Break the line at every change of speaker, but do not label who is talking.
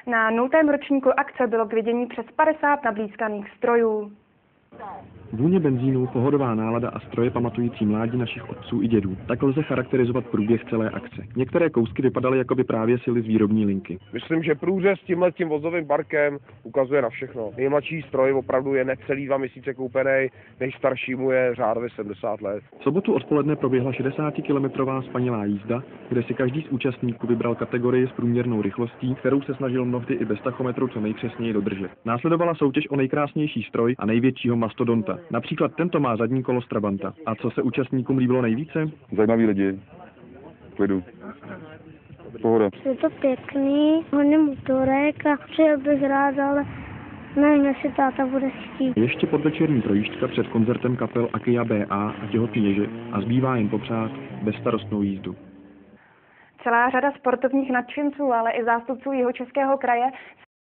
Na 0. ročníku akce bylo k vidění přes 50 nablýskaných strojů.
Vůně benzínu, pohodová nálada a stroje pamatující mládí našich otců i dědů. Tak lze charakterizovat průběh celé akce. Některé kousky vypadaly, jako by právě sily z výrobní linky.
Myslím, že průřez tím vozovým parkem ukazuje na všechno. Nejmladší stroj opravdu je necelý 2 měsíce koupený, nejstarší mu je řádově 70 let.
V sobotu odpoledne proběhla 60-kilometrová spanilá jízda, kde si každý z účastníků vybral kategorii s průměrnou rychlostí, kterou se snažil mnohdy i bez tachometru co nejpřesněji dodržet. Následovala soutěž o nejkrásnější stroj a největšího mastodonta. Například tento má zadní kolo z Trabanta. A co se účastníkům líbilo nejvíce?
Zajímaví lidi. Klidu. Pohoda.
Je to pěkný, hodně motorek a přijel bych rád, ale nevím, jestli táta bude chtít.
Ještě podvečerní projížďka před koncertem kapel Akia BA a Těhotný ježi a zbývá jen popřát bezstarostnou jízdu.
Celá řada sportovních nadšenců, ale i zástupců Jihočeského kraje